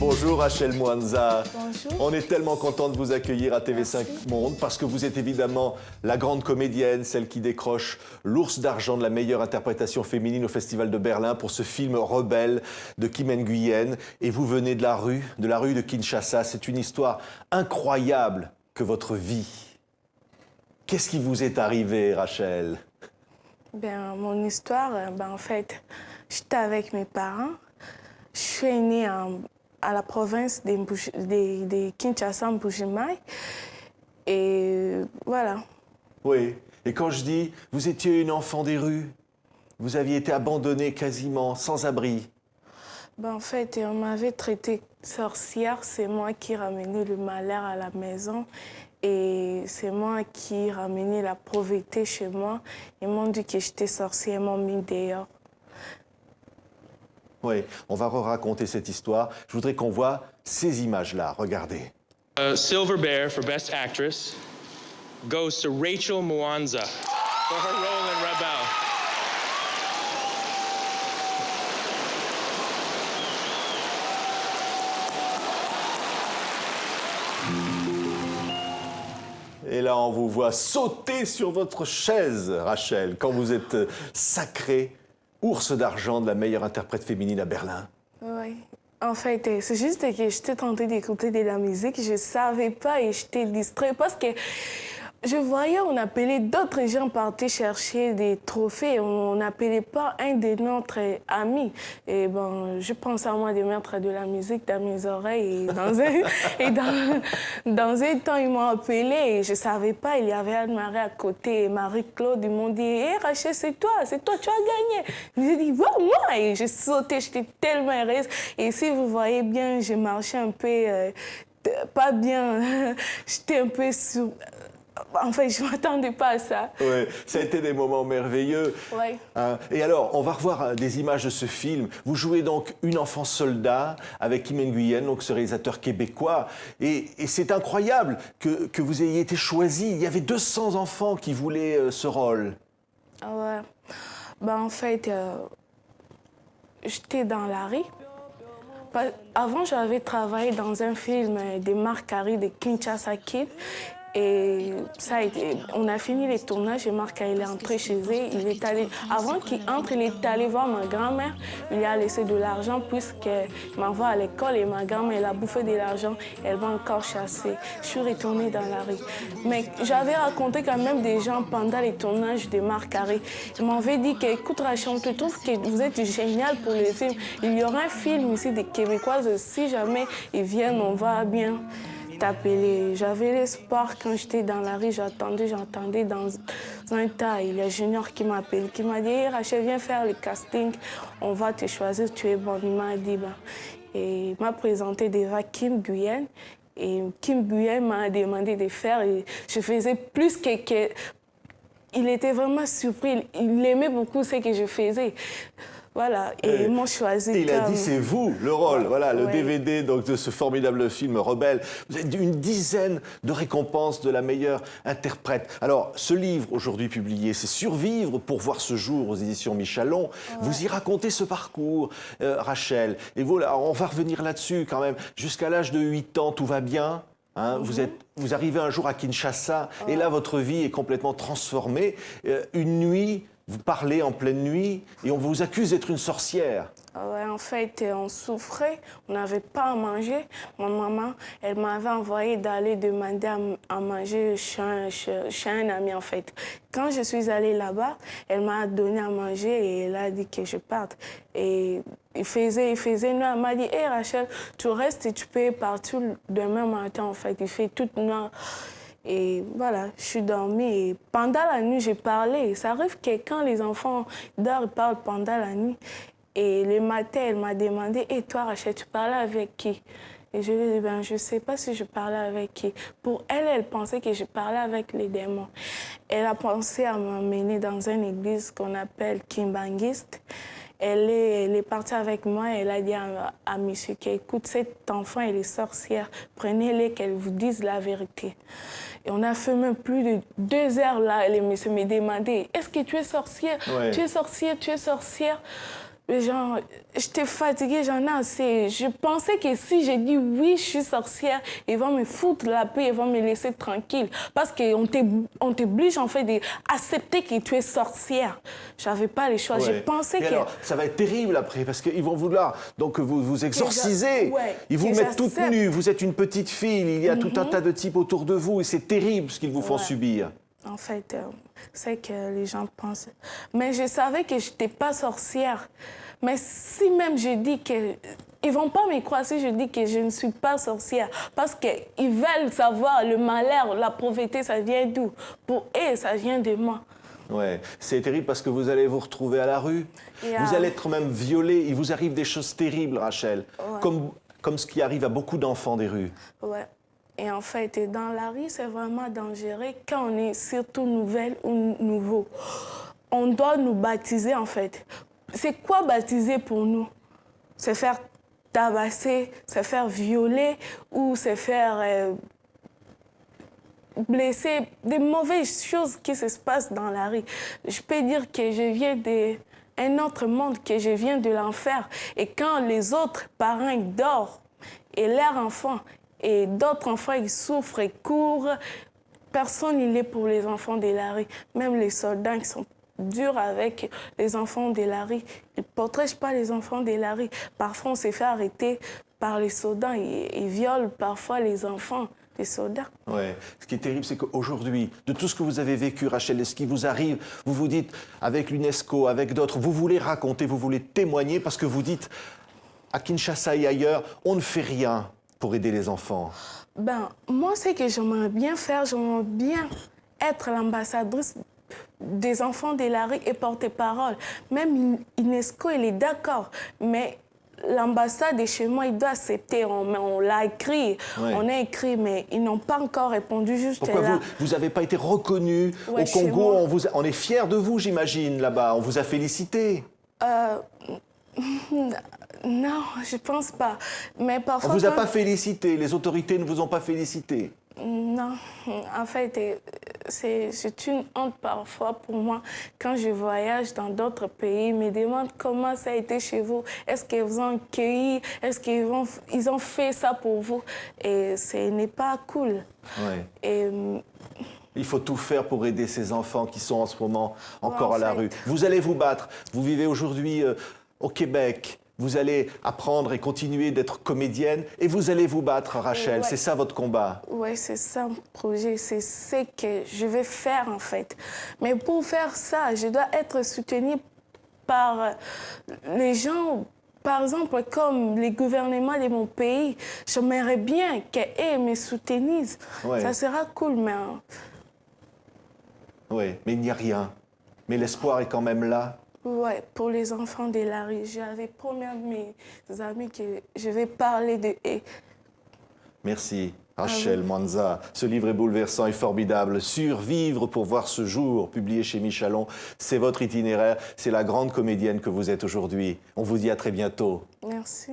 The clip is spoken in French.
Bonjour Rachel Mwanza. Bonjour. On est tellement content de vous accueillir à TV5 Monde parce que vous êtes évidemment la grande comédienne, celle qui décroche l'Ours d'argent de la meilleure interprétation féminine au Festival de Berlin pour ce film Rebelle de Kim Nguyen. Et vous venez de la rue de Kinshasa. C'est une histoire incroyable que votre vie. Qu'est-ce qui vous est arrivé, Rachel? Ben, mon histoire, en fait, j'étais avec mes parents. Je suis née à la province de Kinshasa, Mbuji-Mayi. Et voilà. Oui. Et quand je dis, vous étiez une enfant des rues, vous aviez été abandonnée quasiment, sans abri. En fait, on m'avait traitée sorcière. C'est moi qui ramenais le malheur à la maison. Et c'est moi qui ramenais la pauvreté chez moi. Ils m'ont dit que j'étais sorcière, ils m'ont mis dehors. Oui, on va raconter cette histoire. Je voudrais qu'on voit ces images-là. Regardez. Silver Bear for Best Actress goes to Rachel Mwanza for her role in Rebelle. Et là, on vous voit sauter sur votre chaise, Rachel, quand vous êtes sacrée ours d'argent de la meilleure interprète féminine à Berlin. Oui. En fait, c'est juste que j'étais tentée d'écouter de la musique. Je ne savais pas et j'étais distraite parce que je voyais, on appelait d'autres gens partir chercher des trophées. On n'appelait pas un de notre amis. Et bon, je pense à moi de mettre de la musique dans mes oreilles. Et dans un temps, ils m'ont appelé et je ne savais pas. Il y avait Anne-Marie à côté et Marie-Claude. Ils m'ont dit, hé Rachel, c'est toi, tu as gagné. J'ai dit, ouais, moi. Et j'ai sauté, j'étais tellement heureuse. Et si vous voyez bien, j'ai marché un peu pas bien. J'étais un peu sur... En fait, je ne m'attendais pas à ça. Oui, ça a été des moments merveilleux. Oui. Et alors, on va revoir des images de ce film. Vous jouez donc une enfant soldat avec Kim Nguyen, donc ce réalisateur québécois. Et c'est incroyable que vous ayez été choisi. Il y avait 200 enfants qui voulaient ce rôle. Ouais. En fait, j'étais dans la rue. Avant, j'avais travaillé dans un film de Marc Carré de Kinshasa Kid. Et ça a été, on a fini les tournages et Marc, il est entré chez eux. Il est allé, avant qu'il entre, il est allé voir ma grand-mère. Il lui a laissé de l'argent puisqu'il m'envoie à l'école et ma grand-mère, elle a bouffé de l'argent. Elle va encore chasser. Je suis retournée dans la rue. Mais j'avais raconté quand même des gens pendant les tournages de Marc Carré. Ils m'avaient dit que, écoute Rachel, on te trouve que vous êtes génial pour les films. Il y aura un film ici des Québécoises. Si jamais ils viennent, on va bien t'appeler. J'avais l'espoir quand j'étais dans la rue, j'entendais dans un tas, il y a Junior qui m'appelle, qui m'a dit hey, Rachel, viens faire le casting, on va te choisir, tu es bonne. Il m'a dit, et il m'a présenté devant Kim Nguyen, et Kim Nguyen m'a demandé de faire, et je faisais plus que... Il était vraiment surpris, il aimait beaucoup ce que je faisais. Voilà, et ils m'ont choisi. Il a dit c'est vous le rôle, voilà, le Ouais. DVD donc, de ce formidable film Rebelle. Vous avez une dizaine de récompenses de la meilleure interprète. Alors, ce livre aujourd'hui publié, c'est Survivre pour voir ce jour aux éditions Michalon. Ouais. Vous y racontez ce parcours, Rachel. Et voilà, on va revenir là-dessus quand même. Jusqu'à l'âge de 8 ans, tout va bien. Hein, vous arrivez un jour à Kinshasa et là, votre vie est complètement transformée. Une nuit, vous parlez en pleine nuit et on vous accuse d'être une sorcière. Ouais, en fait, on souffrait, on n'avait pas à manger. Ma maman, elle m'avait envoyé d'aller demander à manger chez un ami, en fait. Quand je suis allée là-bas, elle m'a donné à manger et elle a dit que je parte. Et il faisait nuit. Elle m'a dit, hé Rachel, tu restes et tu peux partir demain matin, en fait. Il fait toute nuit. Et voilà, je suis dormie et pendant la nuit, j'ai parlé. Ça arrive que quand les enfants dorment, ils parlent pendant la nuit. Et le matin, elle m'a demandé « Et toi, Rachel, tu parlais avec qui ?» Et je lui ai dit « Je ne sais pas si je parlais avec qui. » Pour elle, elle pensait que je parlais avec les démons. Elle a pensé à m'emmener dans une église qu'on appelle Kimbangiste. Elle est partie avec moi et elle a dit à monsieur écoute, cet enfant, elle est sorcière. Prenez-les, qu'elle vous dise la vérité. Et on a fait même plus de 2 heures là. Et le monsieur me demandait, est-ce que tu es sorcière? Ouais. Tu es sorcière, tu es sorcière? Mais genre, j'étais fatiguée, j'en ai assez. Je pensais que si j'ai dit oui, je suis sorcière, ils vont me foutre la paix, ils vont me laisser tranquille. Parce qu'on t'oblige en fait d'accepter que tu es sorcière. J'avais pas le choix. Ouais. J'ai pensé Et que... alors, ça va être terrible après, parce qu'ils vont vouloir donc vous exorciser. Ouais, Ils vous que mettent toute j'accepte. nue, vous êtes une petite fille, il y a tout un tas de types autour de vous, et c'est terrible ce qu'ils vous font Ouais. subir. En fait, c'est que les gens pensent. Mais je savais que je n'étais pas sorcière. Mais si même je dis que... Ils ne vont pas me croire si je dis que je ne suis pas sorcière. Parce qu'ils veulent savoir le malheur, la pauvreté, ça vient d'où? Pour eux, ça vient de moi. Ouais, c'est terrible parce que vous allez vous retrouver à la rue. Et, Vous allez être même violée. Il vous arrive des choses terribles, Rachel. Ouais. Comme ce qui arrive à beaucoup d'enfants des rues. Ouais. Et en fait, dans la rue, c'est vraiment dangereux quand on est surtout nouvelle ou nouveau. On doit nous baptiser, en fait. C'est quoi baptiser pour nous? Se faire tabasser, se faire violer ou se faire blesser, des mauvaises choses qui se passent dans la rue. Je peux dire que je viens d'un autre monde, que je viens de l'enfer. Et quand les autres parents ils dorment et leurs enfants, et d'autres enfants ils souffrent et courent, personne n'est là pour les enfants de la rue. Même les soldats qui sont durs avec les enfants de la rue, ils ne protègent pas les enfants de la rue. Parfois on s'est fait arrêter par les soldats et violent parfois les enfants des soldats. Ouais. Ce qui est terrible, c'est qu'aujourd'hui, de tout ce que vous avez vécu, Rachel, et ce qui vous arrive, vous vous dites, avec l'UNESCO, avec d'autres, vous voulez raconter, vous voulez témoigner, parce que vous dites, à Kinshasa et ailleurs, on ne fait rien pour aider les enfants. Ben, moi, ce que j'aimerais bien faire, j'aimerais bien être l'ambassadrice des enfants de la rue et porter parole. Même UNESCO, il est d'accord, mais l'ambassade de chez moi, il doit accepter. On l'a écrit, Ouais. on a écrit, mais ils n'ont pas encore répondu juste Pourquoi là. vous n'avez pas été reconnu Ouais, au chez Congo? moi. On est fiers de vous, j'imagine, là-bas. On vous a félicité. Non, je pense pas. Mais On parfois... vous a quand- pas félicité. Les autorités ne vous ont pas félicité. Non, en fait, c'est une honte parfois pour moi quand je voyage dans d'autres pays. Ils me demandent comment ça a été chez vous. Est-ce qu'ils vous ont accueilli? Est-ce qu'ils ont fait ça pour vous? Et ce n'est pas cool. Ouais. Et Il faut tout faire pour aider ces enfants qui sont en ce moment encore en à la fait. rue. Vous allez vous battre. Vous vivez aujourd'hui au Québec. Vous allez apprendre et continuer d'être comédienne. Et vous allez vous battre, Rachel. Ouais. C'est ça votre combat. ouais, c'est ça mon projet. C'est ce que je vais faire en fait. Mais pour faire ça, je dois être soutenue par les gens. Par exemple, comme les gouvernements de mon pays, j'aimerais bien qu'ils me soutenissent. Ouais. Ça sera cool, mais Oui, mais il n'y a rien. Mais l'espoir est quand même là. ouais, pour les enfants de la rue, j'avais promis à mes amis que je vais parler de eux. Merci, Rachel Mwanza. Ce livre est bouleversant et formidable. Survivre pour voir ce jour, publié chez Michalon. C'est votre itinéraire. C'est la grande comédienne que vous êtes aujourd'hui. On vous dit à très bientôt. Merci.